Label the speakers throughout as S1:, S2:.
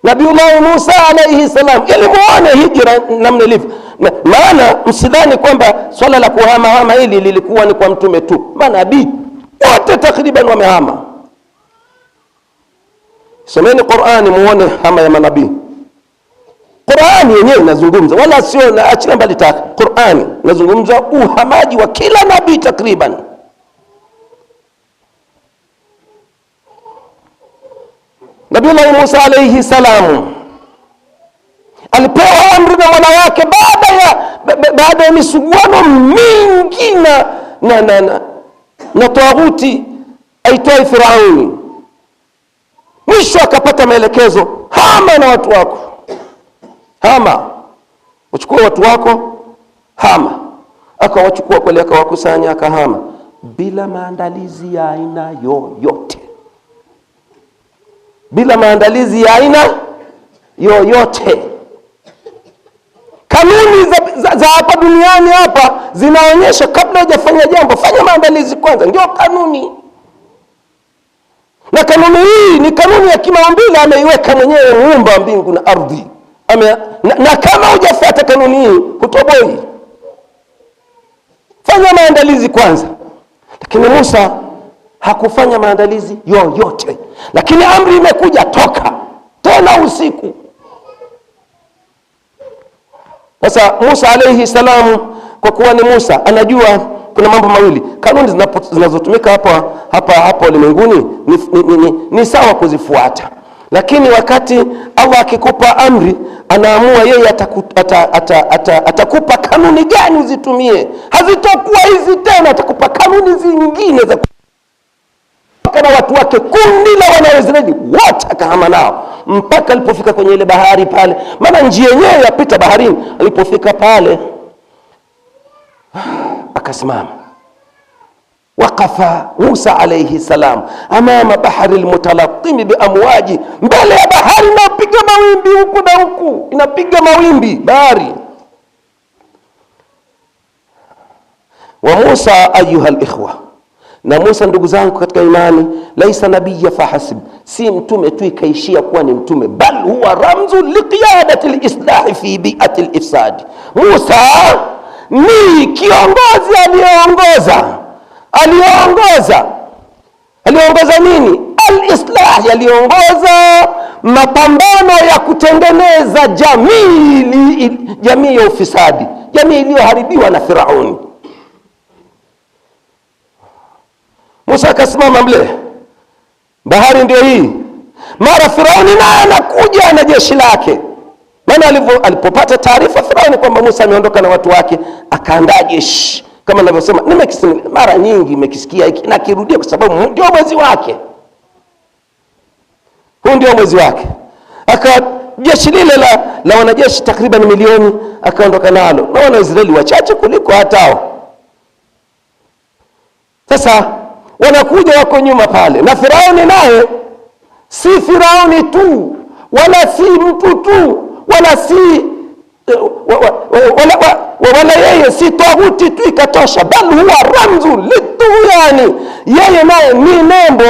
S1: Nabiullahi Musa alayhi salam, ili muone hijra namna ilivyo. Maana msidhani kwamba swala la kuhama hili lilikuwa ni kwa mtume tu. Manabii wote takriban wamehama. Someni Qur'ani muone hama ya manabii. Qur'ani yenyewe inazungumza, wala sio na achana mbali taka. Qur'ani inazungumza uhamaji wa kila nabii takriban. Nabii Musa alayhi salam alipewa amri na Mola wake baada ya misuguano mingi na tawuti aitwaye Firauni. Mwisho akapata maelekezo, hama na watu wako. Hama, uchukua watu wako, hama. Akawachukua kweli, akawakusanya, akahama bila maandalizi ya aina yoyote. Bila maandalizi ya aina yoyote. Kanuni za hapa duniani hapa zinaonyesha kabla hujafanya jambo fanya maandalizi kwanza, ndio kanuni. Na kanuni hii ni kanuni ya kimaumbile, ameiweka mwenyewe muumba mbingu na ardhi. Na kama hujafuata kanuni hii hutoboi. Fanya maandalizi kwanza. Lakini Musa hakufanya maandalizi yoyote. Lakini amri imekuja, toka tena usiku. Sasa Musa alayhi salam, kwa kuwa ni Musa, anajua kuna mambo mawili. Kanuni zinazotumika hapa ulimwenguni ni sawa kuzifuata. Lakini wakati Allah akikupa amri, anaamua yeye atakupa kanuni gani uzitumie. Hazitokuwa hizi tena, atakupa kanuni zingine za kana watu wake. Kundi la Wanaisraeli wote akahama nao mpaka alipofika kwenye ile bahari pale. Maana njia yenyewe yapita baharini. Alipofika pale akasimama. Waqafa Musa alayhi salam amama bahari almutalatim biamwaji, mbele ya bahari inapiga mawimbi huku na huku, inapiga mawimbi bahari. Wa Musa ayuha alikhwa, na Musa ndugu zangu katika imani, laisa nabiyya fahasib, si mtume tu ikaishia kuwa ni mtume, bal huwa ramzu liqiyadati alislah fi bi'ati alifsad. Musa ni kiongozi aliongoza nini? Al-islah, aliongoza mapambano ya kutengeneza jamii ya ufisadi, jamii iliyoharibiwa na Firauni. Musa akasimama mle, bahari ndio hii. Mara Firauni naye anakuja na jeshi lake. Maana alipopata taarifa Firauni kwamba Musa ameondoka na watu wake, akaandaa jeshi. Kama ninavyosema, mara nyingi nimekisikia hiki na kirudia kwa sababu ndio mwezi wake. Huu ndio mwezi wake. Jeshi lile la wanajeshi takriban 1,000,000 akaondoka nalo, na Wanaisraeli wachache kuliko hatao. Sasa wanakuja wako nyuma pale, na Firauni naye si Firauni tu, wala si mtu tu, wala si wala yeye si tawuti tu ikatosha, bal huwa ramzu lituyani. Yeye naye ni nembo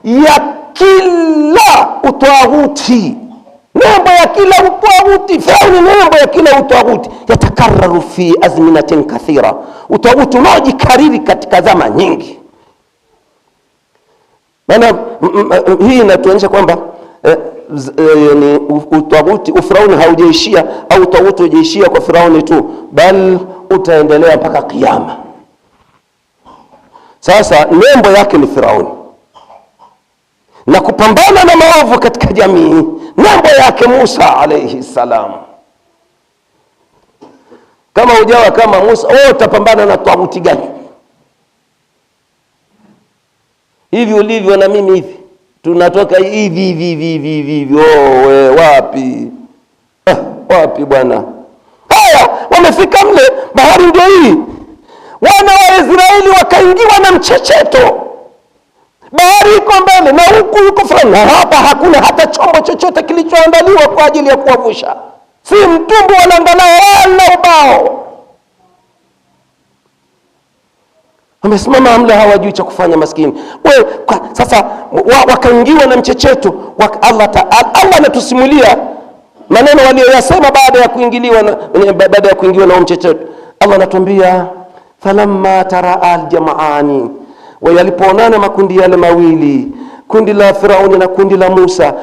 S1: ya kila utawuti, nembo ya kila utawuti. Firauni nembo ya kila utawuti, yatakarraru fi azminatin kathira, utawuti unaojikariri katika zama nyingi. Maana hii inatuonyesha kwamba yani utawuti Firauni haujaishia, au utawuti hujaishia kwa Firauni tu, bal utaendelea mpaka kiyama. Sasa nembo yake ni Firauni, na kupambana na maovu katika jamii nembo yake Musa alayhi salam. Kama hujawa kama Musa, utapambana na tawuti gani? Hivi ulivyo na mimi hivi, tunatoka hivi wapi bwana? Haya, wamefika mle, bahari ndio hii. Wana wa Israeli wakaingiwa na mchecheto, bahari iko mbele na huku yuko Firauni, na hapa hakuna hata chombo chochote kilichoandaliwa kwa ajili ya kuwavusha, si mtumbu wala ngalao wala ubao. Wamesimama amle, hawajui cha kufanya maskini. Sasa wakaingiwa na mchecheto. Allah anatusimulia maneno walioyasema baada ya kuingiwa na mchecheto. Allah anatuambia falamma taraa aljamaani, yalipoonana makundi yale mawili, kundi la Firauni na kundi la Musa,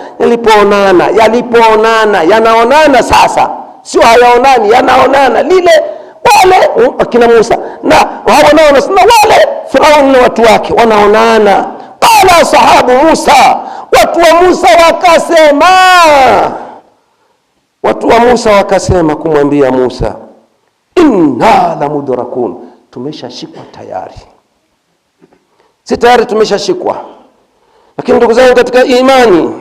S1: yalipoonana yanaonana sasa, sio hayaonani, yanaonana wale akina Musa na hawana na wale Firauni na watu wake wanaonana. Qala sahabu Musa, watu wa Musa wakasema kumwambia Musa, inna la mudrakun, tumeshashikwa tayari. Si tayari tumeshashikwa. Lakini ndugu zangu katika imani,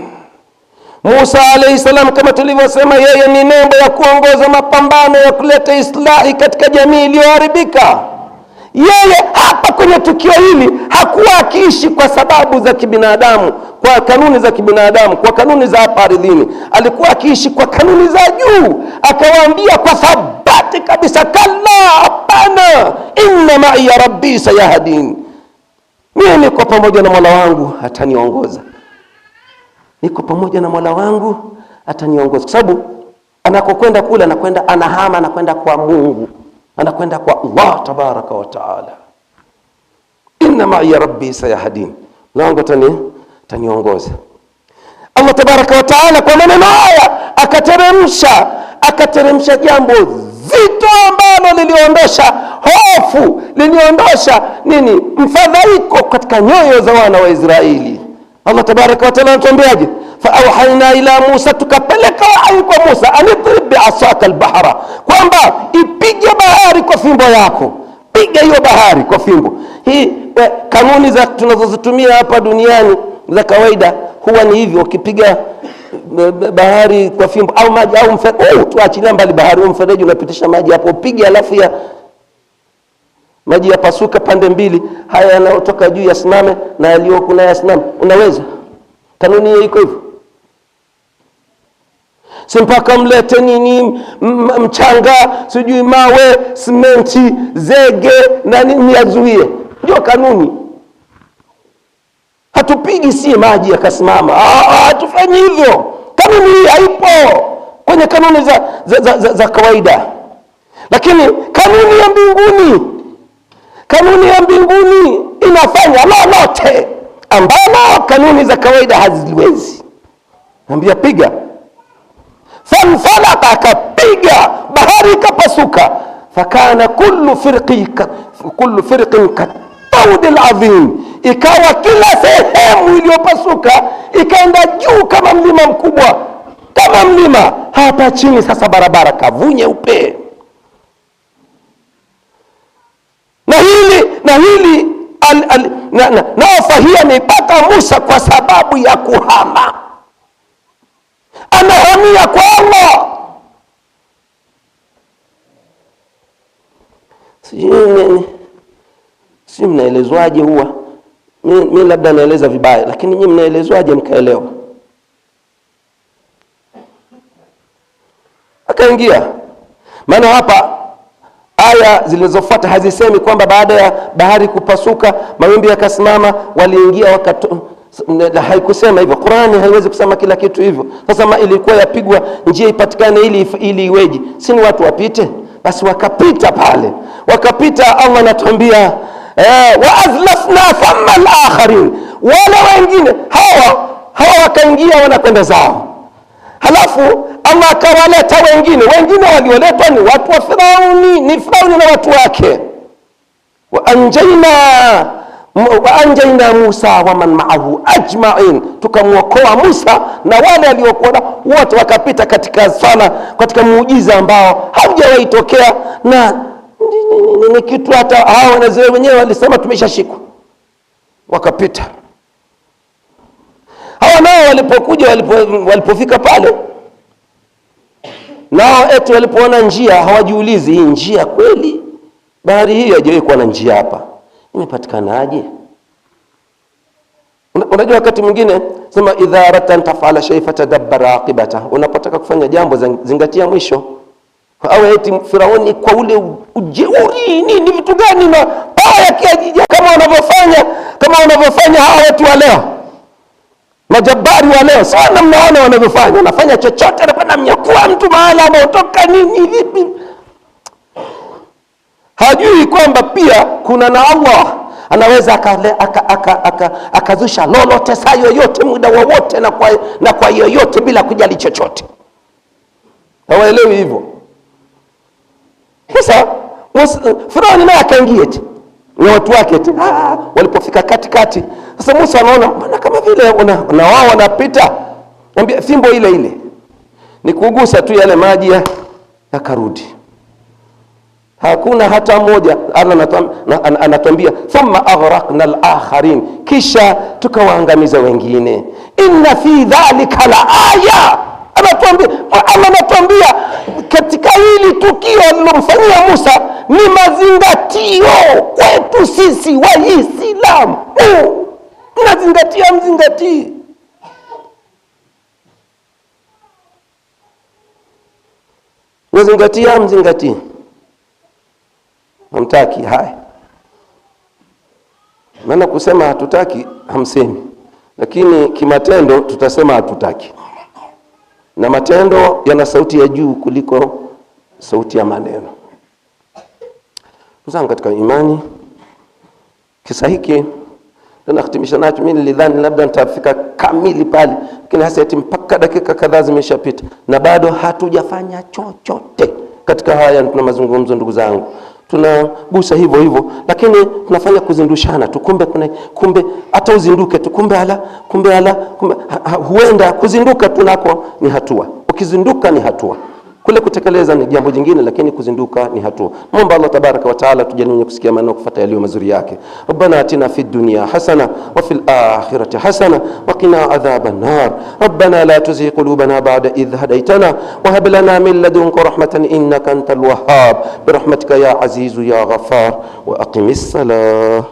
S1: Musa alayhi salam, kama tulivyosema, yeye ni nembo ya kuongoza mapambano ya kuleta islahi katika jamii iliyoharibika. Yeye hapa kwenye tukio hili hakuwa akiishi kwa sababu za kibinadamu, kwa kanuni za kibinadamu, kwa kanuni za hapa ardhini. Alikuwa akiishi kwa kanuni za juu. Akawaambia kwa thabati kabisa, kalla, hapana, inna ma'i rabbi sayahdin, mimi niko pamoja na Mola wangu ataniongoza. Niko pamoja na Mola wangu ataniongoza. Kwa sababu anakokwenda kule, anahama, anakwenda kwa Mungu, anakwenda kwa Allah tabaraka wa taala. Inna ma'i rabbi sayahdin, Mola wangu ataniongoza. Allah tabaraka wa taala kwa maneno haya akateremsha jambo zito ambalo liliondosha hofu, liliondosha mfadhaiko katika nyoyo za wana wa Israeli. Allah tabaraka wa taala anatuambiaje? Fa auhayna ila Musa, tukapeleka wahi kwa Musa, anidrib bi'asaka al-bahra, kwamba ipige bahari kwa fimbo yako. Piga hiyo bahari kwa fimbo. Hii kanuni za tunazozitumia hapa duniani za kawaida huwa ni hivyo, ukipiga bahari kwa fimbo au maji au mfereji, tuachilia mbali bahari, mfereji unapitisha maji hapo, upige, alafu maji yapasuka pande mbili, haya yanayotoka juu yasimame na yaliyokuna yasimame. Unaweza? Kanuni hiyo iko hivyo. Si mpaka mlete mchanga, sijui mawe, simenti, zege na nini yazuie. Ndio kanuni. Hatupigi si maji yakasimama. Hatufanyi hivyo. Kanuni hii haipo kwenye kanuni za kawaida. Lakini kanuni ya mbinguni inafanya lolote ambalo kanuni za kawaida haziwezi. Naambia piga. Fanfalaka, akapiga, bahari ikapasuka. Fakana kullu firqin katawd alazim, ikawa kila sehemu iliyopasuka ikaenda juu kama mlima mkubwa, kama mlima. Hapa chini sasa barabara kavu nyeupe. Na hili naofahia nipata Musa kwa sababu ya kuhama. Anahamia kwa Allah. Si mnaelezwaje huwa? Mimi labda naeleza vibaya, lakini nyinyi mnaelezwaje mkaelewa? Akaingia. Maana hapa aya zilizofuata hazisemi kwamba baada ya bahari kupasuka mawimbi yakasimama waliingia haikusema hivyo. Qur'ani haiwezi kusema kila kitu hivyo. Sasa ilikuwa yapigwa njia ipatikane ili iweje? Si ni watu wapite? Basi wakapita pale. Wakapita, Allah anatuambia wa azlafna thamma al-akharin, wale wengine hawa wakaingia wanakwenda zao. Halafu Allah akawaleta wengine walioletwa ni watu wa Firauni, ni Firauni na watu wake. Wa anjayna Musa wa man ma'ahu ajma'in, tukamwokoa Musa na wale waliokuwa wote, wakapita katika sala, katika muujiza ambao haujawahi tokea. Na ni kitu hata hao wazee wenyewe walisema tumeshashikwa, wakapita. Hawa nao walipofika pale, nao eti walipoona njia hawajiulizi, hii njia kweli? Bahari hii haijawahi kuwa na njia hapa, imepatikanaje? Unajua wakati mwingine sema idha ratan tafala shay fatadabbar aqibata, unapotaka kufanya jambo zingatia mwisho. Au eti Firauni kwa ule ujeuri ni vitu gani na sawa yakiajija kama wanavyofanya hawa watu wa leo, majabari wa leo. Sana mnaona wanavyofanya, wanafanya chochote, anakwenda mnyakua mtu mahala anaotoka nini vipi. Hajui kwamba pia kuna na Allah anaweza akazusha lolote saa yoyote muda wowote na kwa yoyote bila kujali chochote. Hawaelewi hivyo. Sasa Firauni naye akaingia na watu wake walipofika katikati. Sasa Musa anaona mbona kama vile na wao wanapita, anambia fimbo ile ile ni kugusa tu yale maji yakarudi. Hakuna hata mmoja. Anatuambia thumma aghraqna al-akharin, kisha tukawaangamiza wengine. Inna fi dhalika la aya, anatuambia katika hili tukio alilomfanyia Musa ni mazingatio kwetu sisi Waislamu. Mnazingatia mzingatii. Mnazingatia mzingatii. Hamtaki haya. Maana kusema hatutaki hamsemi, lakini kimatendo tutasema hatutaki. Na matendo yana sauti ya juu kuliko sauti ya maneno. Tuzanga katika imani. Kisa hiki tunahitimisha nacho. Mimi nilidhani labda nitafika kamili pale, lakini hasa eti mpaka dakika kadhaa zimeshapita na bado hatujafanya chochote katika haya. Tuna mazungumzo ndugu zangu, tunagusa hivyo, lakini tunafanya kuzindushana tu. Kumbe hata uzinduke tu, kumbe huenda kuzinduka tunako ni hatua. Ukizinduka ni hatua, kule kutekeleza ni jambo jingine, lakini kuzinduka ni hatua. Muomba Allah tabaraka wa taala tujalie kusikia maneno kufuata yaliyo mazuri yake. Rabbana atina fid dunya hasana wa fil akhirati hasana wa qina adhaban nar. Rabbana la tuzigh qulubana ba'da idh hadaytana wa hab lana min ladunka rahmatan innaka antal wahhab bi rahmatika ya aziz ya ghafar wa aqimis salah.